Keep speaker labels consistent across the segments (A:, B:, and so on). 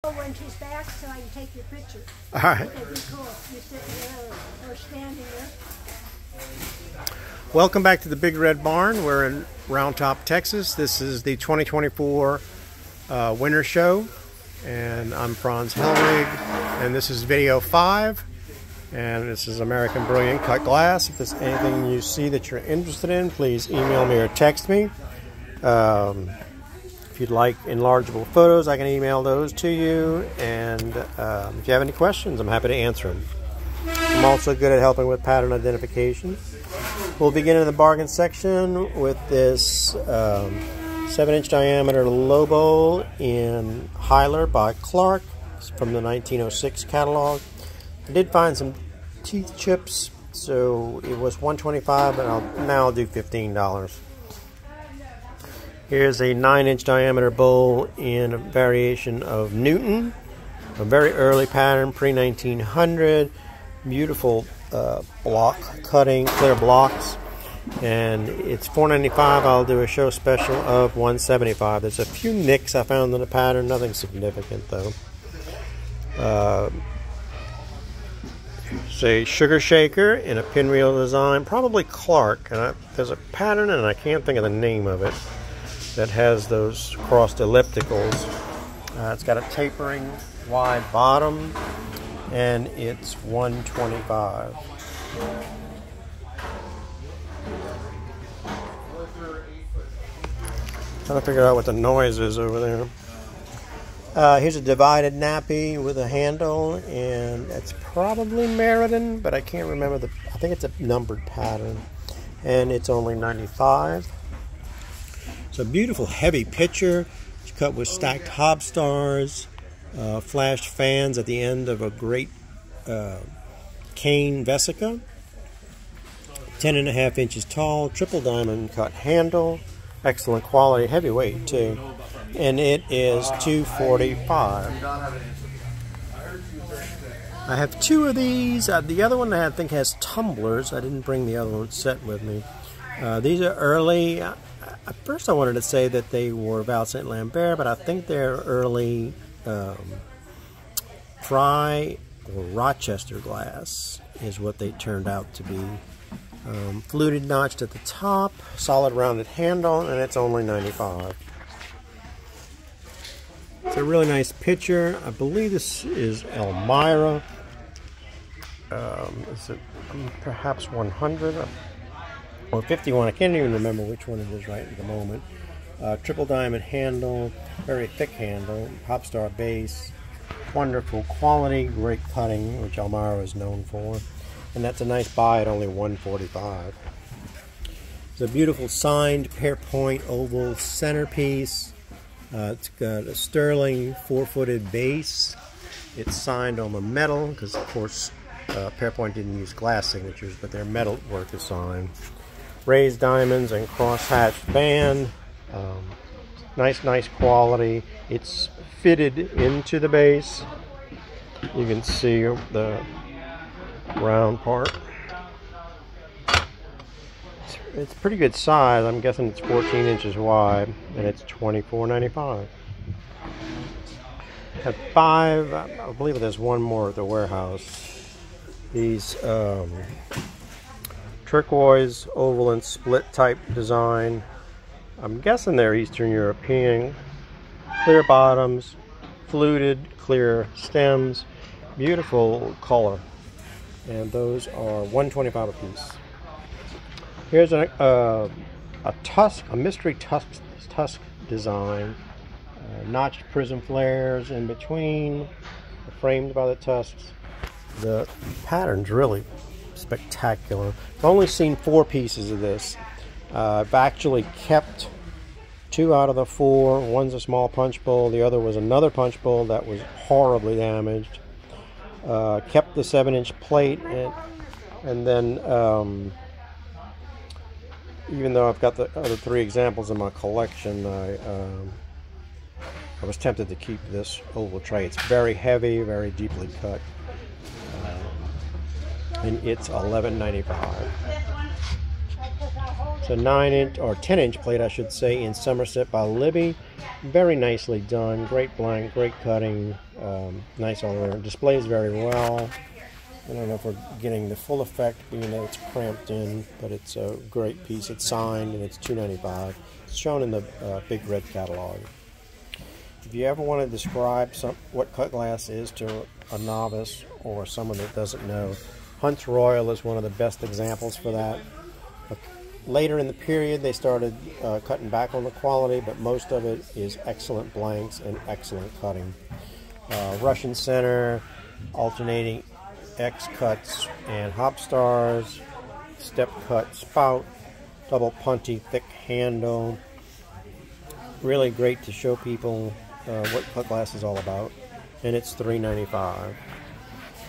A: When she's back, so I can take your picture.
B: All right.
A: Okay, be cool. You sitting there or standing there.
B: Welcome back to the Big Red Barn. We're in Round Top, Texas. This is the 2024 Winter Show, and I'm Franz Hellwig, and this is video 5, and this is American Brilliant Cut Glass. If there's anything you see that you're interested in, please email me or text me. If you'd like enlargeable photos, I can email those to you, and if you have any questions, I'm happy to answer them. I'm also good at helping with pattern identification. We'll begin in the bargain section with this 7-inch diameter low bowl in Hyler by Clark. It's from the 1906 catalog. I did find some teeth chips, so it was $125, but now I'll do $15. Here's a 9-inch diameter bowl in a variation of Newton, a very early pattern, pre-1900. Beautiful block cutting, clear blocks, and it's $4.95. I'll do a show special of $175. There's a few nicks I found in the pattern, nothing significant though. It's a sugar shaker in a pinwheel design, probably Clark, and there's a pattern and I can't think of the name of it that has those crossed ellipticals. It's got a tapering wide bottom, and it's $125. Trying to figure out what the noise is over there. Here's a divided nappy with a handle, and it's probably Meriden, but I can't remember I think it's a numbered pattern, and it's only $95. It's a beautiful heavy pitcher. It's cut with stacked hob stars, flashed fans at the end of a great cane vesica. 10.5 inches tall, triple diamond cut handle, excellent quality, heavyweight too, and it is $245. I have 2 of these. The other one I think has tumblers. I didn't bring the other one set with me. These are early. At first I wanted to say that they were Val St. Lambert, but I think they're early Fry or Rochester glass is what they turned out to be. Fluted notched at the top, solid rounded handle, and it's only $95. It's a really nice pitcher. I believe this is Elmira. Is it perhaps 100? Or 51, I can't even remember which one it is right at the moment. Triple diamond handle, very thick handle, hop star base, wonderful quality, great cutting, which Elmira is known for. And that's a nice buy at only $145. It's a beautiful signed pear point oval centerpiece. It's got a sterling 4-footed base. It's signed on the metal, because of course Pear Point didn't use glass signatures, but their metal work is signed. Raised diamonds and cross-hatched band. Nice quality. It's fitted into the base. You can see the round part. It's pretty good size. I'm guessing it's 14 inches wide, and it's $24.95. At 5, I believe there's one more at the warehouse. These turquoise oval and split type design. I'm guessing they're Eastern European. Clear bottoms, fluted clear stems, beautiful color, and those are $125 a piece. Here's a mystery tusk design, notched prism flares in between, framed by the tusks. The pattern's really spectacular. I've only seen 4 pieces of this. I've actually kept 2 out of the 4. One's a small punch bowl. The other was another punch bowl that was horribly damaged. Kept the 7-inch plate, and then even though I've got the other 3 examples in my collection, I was tempted to keep this oval tray. It's very heavy, very deeply cut. And it's $11.95. It's a 9-inch or 10-inch plate, I should say, in Somerset by Libby. Very nicely done. Great blank, great cutting. Nice all around. Displays very well. I don't know if we're getting the full effect, being that it's cramped in, but it's a great piece. It's signed and it's $2.95. It's shown in the big red catalog. If you ever want to describe what cut glass is to a novice or someone that doesn't know, Hunt's Royal is one of the best examples for that. Later in the period, they started cutting back on the quality, but most of it is excellent blanks and excellent cutting. Russian center, alternating X cuts and hop stars, step cut spout, double punty thick handle. Really great to show people what cut glass is all about, and it's $3.95.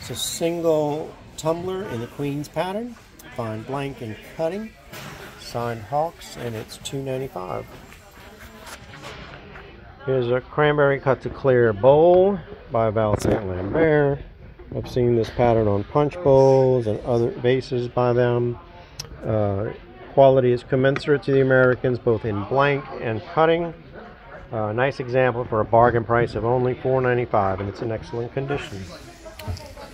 B: It's a single tumbler in the Queen's pattern, fine blank and cutting, signed Hawks, and it's $2.95. Here's a cranberry cut to clear bowl by Val St. Lambert. I've seen this pattern on punch bowls and other vases by them. Quality is commensurate to the Americans, both in blank and cutting. Nice example for a bargain price of only $4.95, and it's in excellent condition.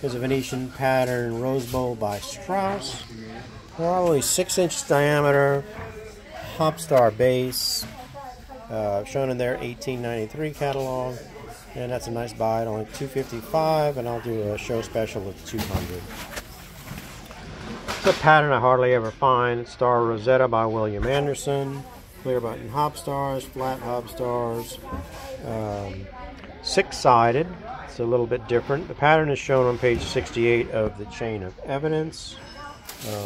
B: Here's a Venetian pattern rose bowl by Strauss. Probably 6 inches diameter, hop star base, shown in their 1893 catalog, and that's a nice buy at only $2.55, and I'll do a show special at $200. It's a pattern I hardly ever find. Star Rosetta by William Anderson. Clear button hop stars, flat hop stars, 6-sided. It's a little bit different. The pattern is shown on page 68 of the Chain of Evidence.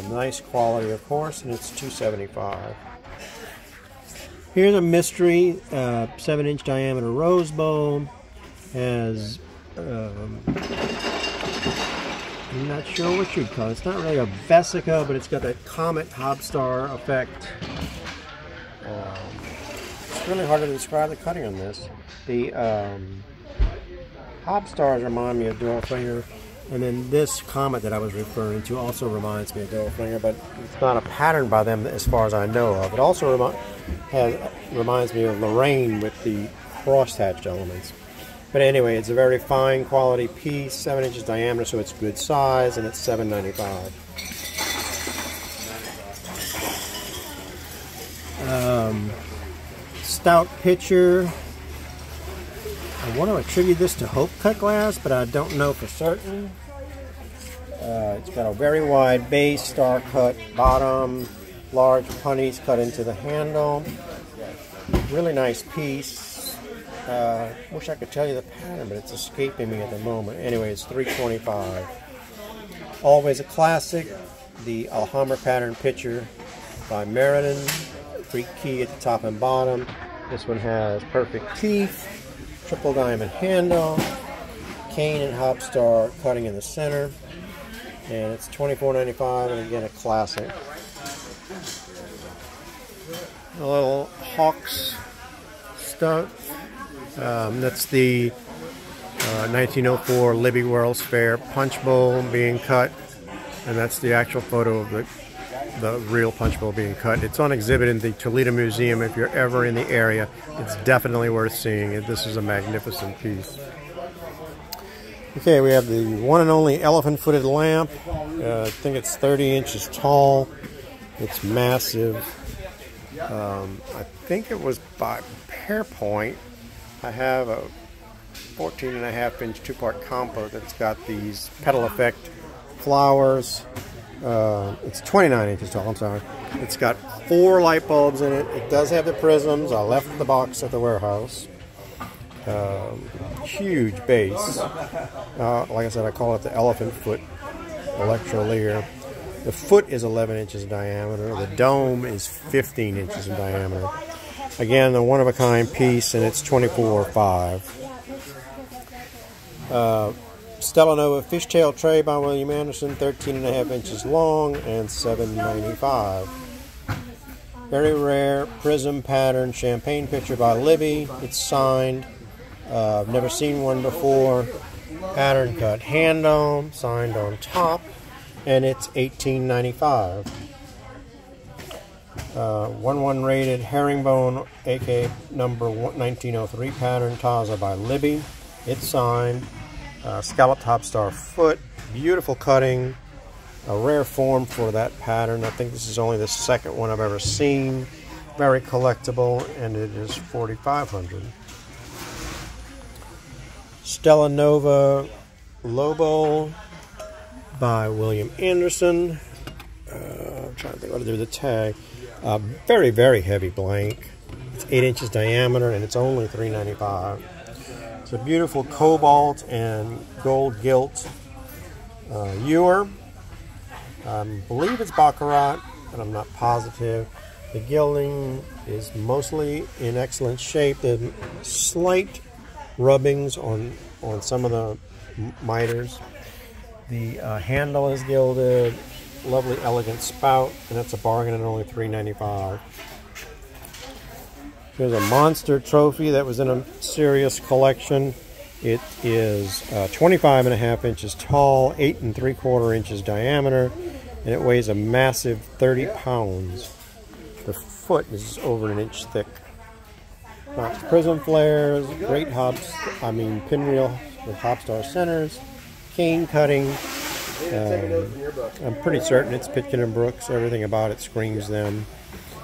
B: Nice quality, of course, and it's $2.75. Here's a mystery 7-inch diameter rose bowl. Has I'm not sure what you'd call it. It's not really a vesica, but it's got that comet hop star effect. It's really hard to describe the cutting on this. The hop stars remind me of Dorflinger, and then this comet that I was referring to also reminds me of Dorflinger, but it's not a pattern by them as far as I know of. It also reminds me of Lorraine with the crosshatched elements. But anyway, it's a very fine quality piece, 7 inches diameter, so it's good size, and it's $7.95. Stout pitcher. I want to attribute this to Hope cut glass, but I don't know for certain. It's got a very wide base, star cut bottom, large punties cut into the handle. Really nice piece. Wish I could tell you the pattern, but it's escaping me at the moment. Anyway, it's $3.25. Always a classic, the Alhambra pattern pitcher by Meriden. Free key at the top and bottom. This one has perfect teeth, triple diamond handle, cane and hop star cutting in the center, and it's $24.95, and again a classic. A little Hawks stunt. That's the 1904 Libby World's Fair punch bowl being cut, and that's the actual photo of the real punch bowl being cut. It's on exhibit in the Toledo Museum. If you're ever in the area, it's definitely worth seeing it. This is a magnificent piece. Okay, we have the one and only elephant-footed lamp. I think it's 30 inches tall. It's massive. I think it was by Pearpoint. I have a 14.5-inch two-part compo that's got these petal effect flowers. It's 29 inches tall, I'm sorry. It's got 4 light bulbs in it. It does have the prisms. I left the box at the warehouse. Huge base. Like I said, I call it the elephant foot electrolier. The foot is 11 inches in diameter. The dome is 15 inches in diameter. Again, a one-of-a-kind piece, and it's $24.05. Stella Nova fishtail tray by William Anderson, 13.5 inches long, and $7.95. Very rare prism pattern champagne pitcher by Libby. It's signed. I've never seen one before. Pattern cut handle, signed on top, and it's $18.95. 1/1 rated herringbone, aka number 1903 pattern, Taza by Libby. It's signed. Scalloped Hopstar foot, beautiful cutting, a rare form for that pattern. I think this is only the second one I've ever seen. Very collectible, and it is $4,500. Stella Nova Lobo by William Anderson. I'm trying to think what to do with the tag. Very, very heavy blank. It's 8 inches diameter, and it's only $3.95. It's a beautiful cobalt and gold gilt ewer. I believe it's Baccarat, but I'm not positive. The gilding is mostly in excellent shape. There's slight rubbings on some of the miters. The handle is gilded. Lovely, elegant spout, and that's a bargain at only $3.95. Here's a monster trophy that was in a serious collection. It is 25.5 inches tall, 8 3/4 inches diameter, and it weighs a massive 30 pounds. The foot is over an inch thick. Prism flares, great pinwheel with Hopstar centers, cane cutting. I'm pretty certain it's Pitkin & Brooks. Everything about it screams them.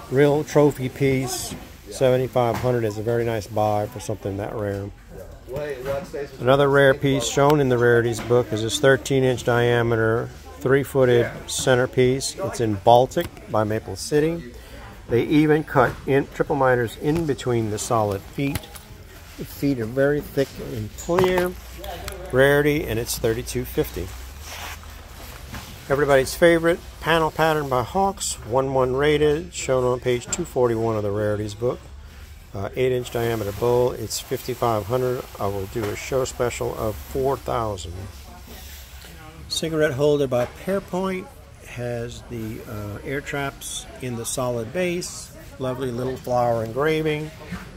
B: Real trophy piece. $7,500 is a very nice buy for something that rare. Another rare piece shown in the rarities book is this 13-inch diameter, 3-footed centerpiece. It's in Baltic by Maple City. They even cut in triple miters in between the solid feet. The feet are very thick and clear. Rarity, and it's $32.50. Everybody's favorite panel pattern by Hawks, 1/1 rated, shown on page 241 of the rarities book. 8-inch diameter bowl. It's $5,500. I will do a show special of $4,000. Cigarette holder by Pearpoint has the air traps in the solid base. Lovely little flower engraving.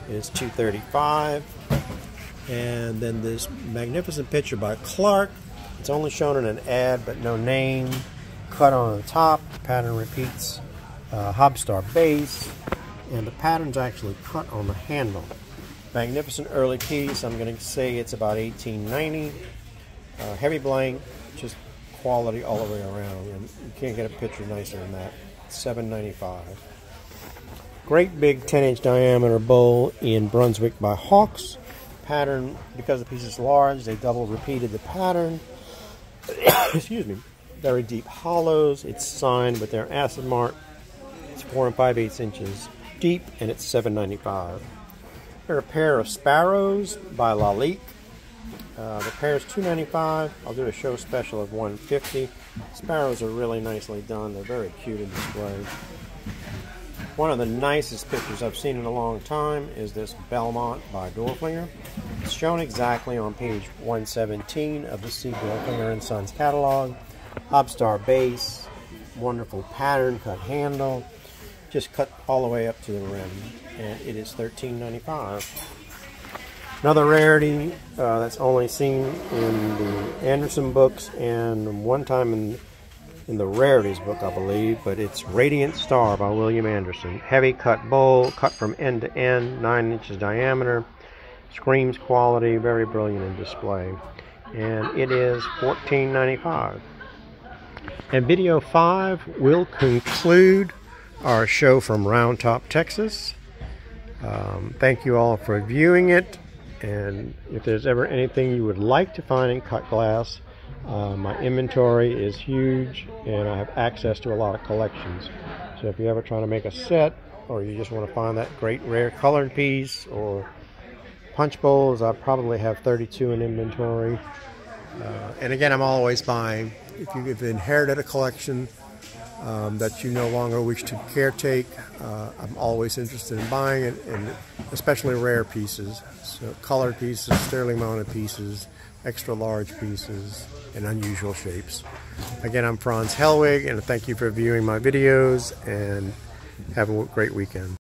B: It's $235. And then this magnificent picture by Clark. It's only shown in an ad, but no name. Cut on the top. The pattern repeats. Hopstar base. And the pattern's actually cut on the handle. Magnificent early piece. I'm going to say it's about $18.90. Heavy blank. Just quality all the way around. And you can't get a picture nicer than that. $7.95. Great big 10-inch diameter bowl in Brunswick by Hawks. Pattern, because the piece is large, they double repeated the pattern. Excuse me. Very deep hollows. It's signed with their acid mark. It's 4 5/8 inches deep, and it's $7.95. Here are a pair of sparrows by Lalique. The pair is $2.95. I'll do a show special of $150. Sparrows are really nicely done. They're very cute in display. One of the nicest pictures I've seen in a long time is this Belmont by Dorflinger. It's shown exactly on page 117 of the C. Dorflinger & Sons catalog. Hopstar base, wonderful pattern, cut handle, just cut all the way up to the rim, and it is $13.95. Another rarity that's only seen in the Anderson books and one time in the rarities book, I believe, but it's Radiant Star by William Anderson. Heavy cut bowl, cut from end to end, 9 inches diameter. Screams quality, very brilliant in display. And it is $14.95. And video 5 will conclude our show from Round Top, Texas. Thank you all for viewing it. And if there's ever anything you would like to find in cut glass, my inventory is huge, and I have access to a lot of collections. So if you're ever trying to make a set, or you just want to find that great rare colored piece, or punch bowls, I probably have 32 in inventory. And again, I'm always buying. If you've inherited a collection that you no longer wish to caretake, I'm always interested in buying it, and especially rare pieces. So colored pieces, sterling mounted pieces, extra large pieces, and unusual shapes. Again, I'm Franz Hellwig, and thank you for viewing my videos, and have a great weekend.